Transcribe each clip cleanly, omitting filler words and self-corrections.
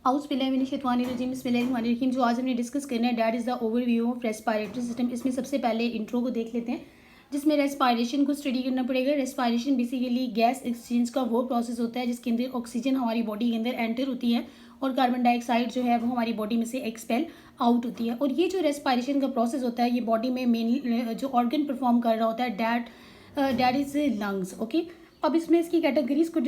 बिस्मिल्लाहिर्रहमानिर्रहीम। जो आज हमने डिस्कस करना है that is the overview of respiratory system. इसमें सबसे पहले इंट्रो को देख लेते हैं, जिसमें रेस्पिरेशन को स्टडी करना पड़ेगा। रेस्पिरेशन बेसिकली गैस एक्सचेंज का वो प्रोसेस होता है जिसके अंदर ऑक्सीजन हमारी बॉडी के अंदर एंटर होती है और कार्बन डाइऑक्साइड जो है वो हमारी बॉडी में से एक्सपेल आउट होती है। और ये जो रेस्पिरेशन का प्रोसेस होता है ये बॉडी में मेनली जो ऑर्गन परफॉर्म कर रहा होता है डैट इज़ लंग्स। ओके, अब इसमें इसकी कैटेगरीज को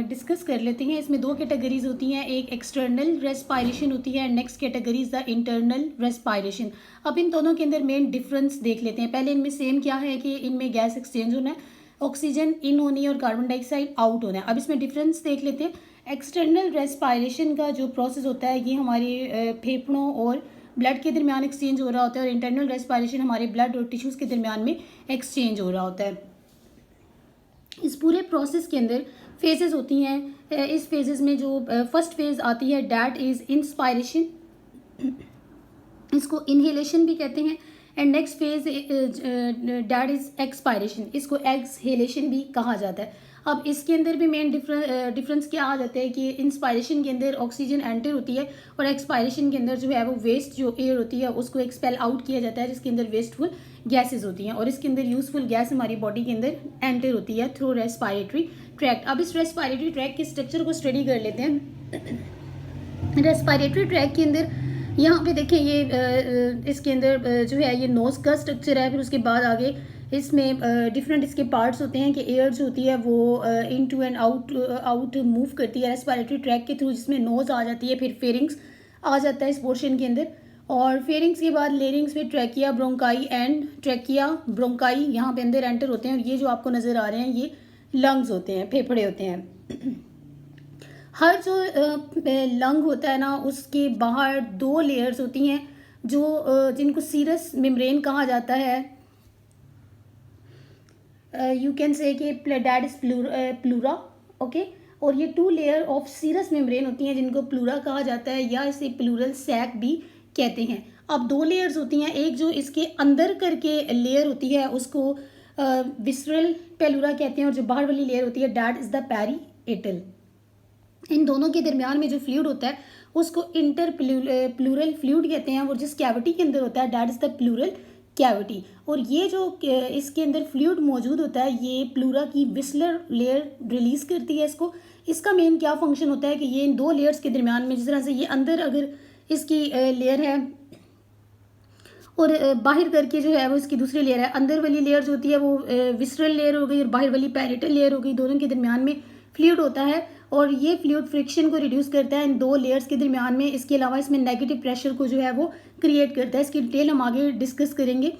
डिस्कस कर लेते हैं। इसमें दो कैटेगरीज होती हैं, एक एक्सटर्नल रेस्पिरेशन होती है, next category is the internal respiration. अब इन दोनों के अंदर मेन डिफरेंस देख लेते हैं। पहले इनमें सेम क्या है कि इनमें गैस एक्सचेंज होना है, ऑक्सीजन इन होनी है और कार्बन डाइऑक्साइड आउट होना है। अब इसमें डिफरेंस देख लेते हैं। एक्सटर्नल रेस्पिरेशन का जो प्रोसेस होता है ये हमारे फेफड़ों और ब्लड के दरमियान एक्सचेंज हो रहा होता है, और इंटरनल रेस्पिरेशन हमारे ब्लड और टिश्यूज़ के दरमियान में एक्सचेंज हो रहा होता है। इस पूरे प्रोसेस के अंदर फेजेस होती हैं। इस फेजेस में जो फर्स्ट फेज आती है डैट इज़ इंस्पायरेशन, इसको इनहेलेशन भी कहते हैं। And next phase that is expiration, इसको एक्सहेलेशन भी कहा जाता है। अब इसके अंदर भी मेन डिफरेंस क्या आ जाता है कि इंस्पायरेशन के अंदर ऑक्सीजन एंटर होती है और एक्सपायरेशन के अंदर जो है वो वेस्ट जो एयर होती है उसको एक्सपेल आउट किया जाता है, जिसके अंदर वेस्टफुल गैसेज होती हैं, और इसके अंदर यूजफुल गैस हमारी बॉडी के अंदर एंटर होती है थ्रू रेस्पिरेटरी ट्रैक्ट। अब इस रेस्पिरेटरी ट्रैक्ट के स्ट्रक्चर को स्टडी कर लेते हैं। रेस्पिरेटरी ट्रैक्ट के अंदर यहाँ पे देखें ये इसके अंदर जो है ये नोज का स्ट्रक्चर है, फिर उसके बाद आगे इसमें डिफरेंट इसके पार्ट्स होते हैं कि एयर जो होती है वो इन टू एंड आउट मूव करती है रेस्पिरेटरी ट्रैक के थ्रू, जिसमें नोज आ जाती है, फिर फेरिंग्स आ जाता है इस पोर्शन के अंदर, और फेरिंग्स के बाद लेरिंग्स में trachea bronchi and trachea bronchi यहाँ पे अंदर एंटर होते हैं। और ये जो आपको नज़र आ रहे हैं ये लंग्स होते हैं, फेफड़े होते हैं। हर जो लंग होता है ना उसके बाहर दो लेयर्स होती हैं जो जिनको सीरस मेम्ब्रेन कहा जाता है। यू कैन से कि डैट इज प्लूरा। ओके, और ये two layer of serous membrane होती हैं जिनको प्लूरा कहा जाता है, या इसे प्लूरल सैक भी कहते हैं। अब दो लेयर्स होती हैं, एक जो इसके अंदर करके लेयर होती है उसको विसरल पेलूरा कहते हैं, और जो बाहर वाली लेयर होती है डैट इज द पेरीएटल। इन दोनों के दरमियान में जो फ्लूइड होता है उसको इंटर प्लूरल फ्लूइड कहते हैं, और जिस कैविटी के अंदर होता है that is the pleural cavity. और ये जो इसके अंदर फ्लूइड मौजूद होता है ये प्लूरा की विस्लर लेयर रिलीज करती है इसको। इसका मेन क्या फंक्शन होता है कि ये इन दो लेयर्स के दरमियान में, जिस तरह से ये अंदर अगर इसकी लेयर है और बाहर करके जो है वो इसकी दूसरी लेयर है, अंदर वाली लेयर जो होती है वो विस्रल लेयर हो गई और बाहर वाली पैरेटल लेयर हो गई, दोनों के दरमियान में फ्लूइड होता है और ये फ्लूइड फ्रिक्शन को रिड्यूस करता है इन दो लेयर्स के दरमियान में। इसके अलावा इसमें नेगेटिव प्रेशर को जो है वो क्रिएट करता है। इसकी डिटेल हम आगे डिस्कस करेंगे।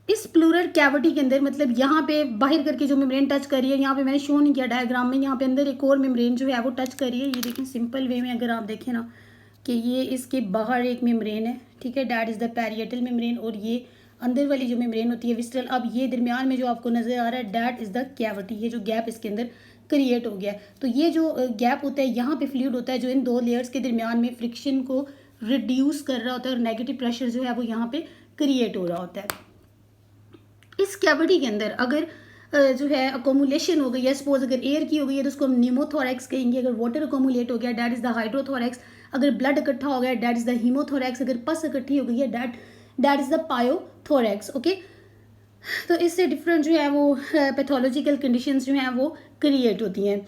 इस प्लूरल कैविटी के अंदर मतलब यहाँ पे बाहर करके जो मेम्ब्रेन टच कर रही है, यहाँ पे मैंने शो नहीं किया डायग्राम में, यहाँ पे अंदर एक और मेम्ब्रेन जो है वो टच कर रही है। ये देखें सिंपल वे में अगर आप देखें ना कि ये इसके बाहर एक मेम्ब्रेन है, ठीक है, that is the parietal membrane, और ये अंदर वाली जो मेम्ब्रेन होती है विस्ट्रल। अब ये दरमियान में जो आपको नज़र आ रहा है डैट इज़ द कैविटी, ये जो गैप इसके अंदर क्रिएट हो गया। तो ये जो गैप होता है यहाँ पे फ्लूइड होता है जो इन दो लेयर्स के दरमियान में फ्रिक्शन को रिड्यूस कर रहा होता है और नेगेटिव प्रेशर जो है वो यहाँ पे क्रिएट हो रहा होता है। इस कैविटी के अंदर अगर जो है अकोमुलेशन हो गई है, सपोज अगर एयर की हो गई है तो उसको हम न्यूमोथोरैक्स कहेंगे। अगर वाटर अकोमुलेट हो गया डैट इज़ द हाइड्रोथोरैक्स। अगर ब्लड इकट्ठा हो गया डैट इज़ द हीमोथोरैक्स। अगर पस इकट्ठी हो गई है डैट इज़ द पायोथोरैक्स। ओके, तो इससे डिफरेंट जो है वो पैथोलॉजिकल कंडीशंस जो हैं वो क्रिएट होती हैं।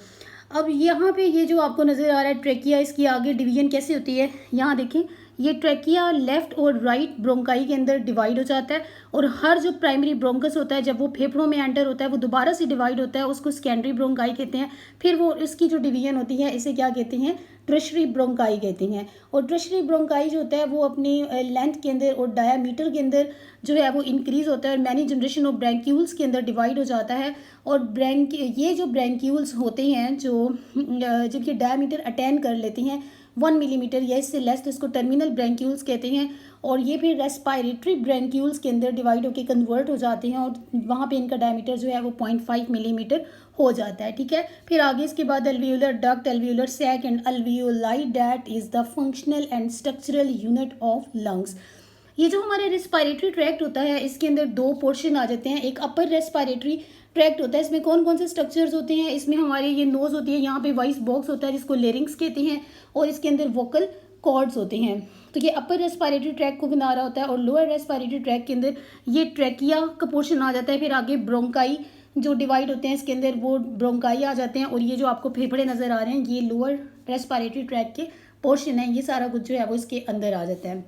अब यहाँ पे ये जो आपको नज़र आ रहा है ट्रैकिया, इसकी आगे डिवीजन कैसे होती है यहाँ देखें। ये ट्रैकिया लेफ्ट और राइट ब्रोंकाई के अंदर डिवाइड हो जाता है, और हर जो प्राइमरी ब्रोंकस होता है जब वो फेफड़ों में एंटर होता है वो दोबारा से डिवाइड होता है, उसको सेकेंडरी ब्रोंकाई कहते हैं। फिर वो इसकी जो डिवीजन होती है इसे क्या कहते हैं, टर्शरी ब्रोंकाई कहते हैं। और टर्शरी ब्रोंकाई जो होता है वो अपनी लेंथ के अंदर और डायामीटर के अंदर जो है वो इंक्रीज होता है और मैनी जनरेशन ऑफ ब्रैंक्यूल्स के अंदर डिवाइड हो जाता है। और ये जो ब्रैंक्यूल्स होते हैं जो जब ये डायामीटर अटेन कर लेते हैं 1 मिलीमीटर या इससे लेस, तो इसको टर्मिनल ब्रैंक्यूल्स कहते हैं। और ये फिर रेस्पिरेटरी ब्रैंक्यूल्स के अंदर डिवाइड होकर कन्वर्ट हो जाते हैं और वहाँ पे इनका डायमीटर जो है वो 0.5 मिलीमीटर हो जाता है, ठीक है। फिर आगे इसके बाद alveolar duct, alveolar sac and alveoli that is the functional and structural unit of lungs. ये जो हमारे रेस्पिरेटरी ट्रैक्ट होता है इसके अंदर दो पोर्शन आ जाते हैं, एक अपर रेस्पिरेटरी ट्रैक्ट होता है। इसमें कौन कौन से स्ट्रक्चर्स होते हैं, इसमें हमारे ये नोज़ होती है, यहाँ पे वॉइस बॉक्स होता है जिसको लेरिंग्स कहते हैं, और इसके अंदर वोकल कॉर्ड्स होते हैं। तो ये अपर रेस्पिरेटरी ट्रैक को बना रहा होता है, और लोअर रेस्पिरेटरी ट्रैक के अंदर ये ट्रैकिया का पोर्शन आ जाता है। फिर आगे ब्रोंकाई जो डिवाइड होते हैं इसके अंदर, वो ब्रोंकाई आ जाते हैं, और ये जो आपको फेफड़े नज़र आ रहे हैं ये लोअर रेस्पिरेटरी ट्रैक के पोर्शन है। ये सारा कुछ जो है वो इसके अंदर आ जाता है।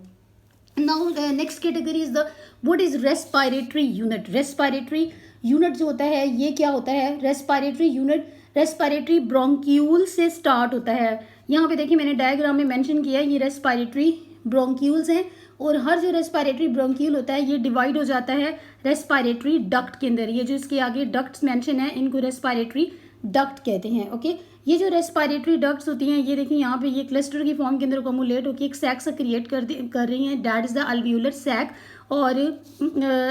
Now next category is the what is respiratory unit. Respiratory unit जो होता है ये क्या होता है, रेस्पिरेटरी यूनिट रेस्पिरेटरी ब्रोंक्यूल से स्टार्ट होता है। यहाँ पे देखिए मैंने डायग्राम में मेंशन किया है, ये रेस्पिरेटरी ब्रोंक्यूल्स हैं, और हर जो रेस्पिरेटरी ब्रोंक्यूल होता है ये डिवाइड हो जाता है रेस्पिरेटरी डक्ट के अंदर। ये जो इसके आगे डक्ट्स मेंशन है इनको रेस्पिरेटरी डक्ट कहते हैं। ओके, ये जो रेस्पिरेटरी डक्ट्स होती हैं ये देखिए यहाँ पे ये क्लस्टर की फॉर्म के अंदर कम्युलेट होकर एक सैक सा क्रिएट कर रही हैं, that is the alveolar sac. और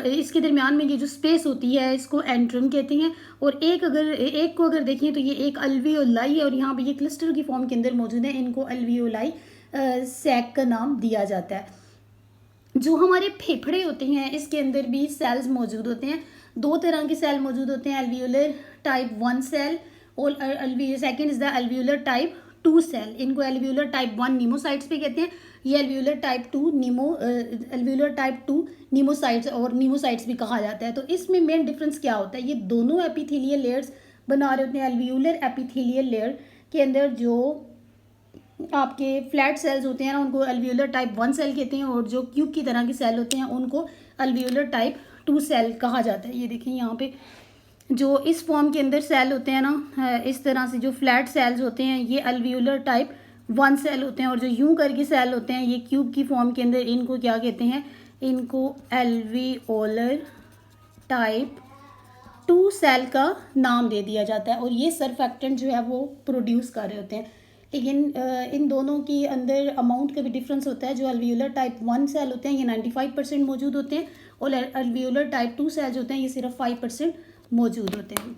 इसके दरमियान में ये जो स्पेस होती है इसको एंट्रम कहते हैं। और एक को अगर देखें तो ये एक अल्वियोलाई है, और यहाँ पे ये क्लस्टर की फॉर्म के अंदर मौजूद है, इनको अल्वियोलाई सैक का नाम दिया जाता है। जो हमारे फेफड़े होते हैं इसके अंदर भी सेल्स मौजूद होते हैं। दो तरह के सेल मौजूद होते हैं, अल्वियोलर टाइप 1 सेल और second is the alveolar type 2 cell. इनको अल्वियोलर टाइप 1 नीमोसाइट्स भी कहते हैं, ये अल्वियोलर टाइप 2 नीमोसाइट्स और नीमोसाइट्स भी कहा जाता है। तो इसमें मेन डिफरेंस क्या होता है, ये दोनों एपिथेलियल लेयर्स बना रहे होते हैं। अल्वियोलर एपिथेलियल लेयर के अंदर जो आपके फ्लैट सेल्स होते हैं ना उनको अल्वियोलर टाइप 1 सेल कहते हैं, और जो क्यूब की तरह के सेल होते हैं उनको अल्वियोलर टाइप 2 सेल कहा जाता है। ये देखिए यहाँ पे जो इस फॉर्म के अंदर सेल होते हैं ना, इस तरह से जो फ्लैट सेल्स होते हैं ये अल्वियोलर टाइप 1 सेल होते हैं, और जो यूं करके सेल होते हैं ये क्यूब की फॉर्म के अंदर, इनको क्या कहते हैं, इनको अल्वियोलर टाइप 2 सेल का नाम दे दिया जाता है। और ये सरफेक्टेंट जो है वो प्रोड्यूस कर रहे होते हैं। लेकिन इन दोनों के अंदर अमाउंट का भी डिफरेंस होता है। जो अल्वियोलर टाइप 1 सेल होते हैं ये 95% मौजूद होते हैं, और अल्वियोलर टाइप 2 सेल्स होते हैं ये सिर्फ 5% मौजूद होते हैं।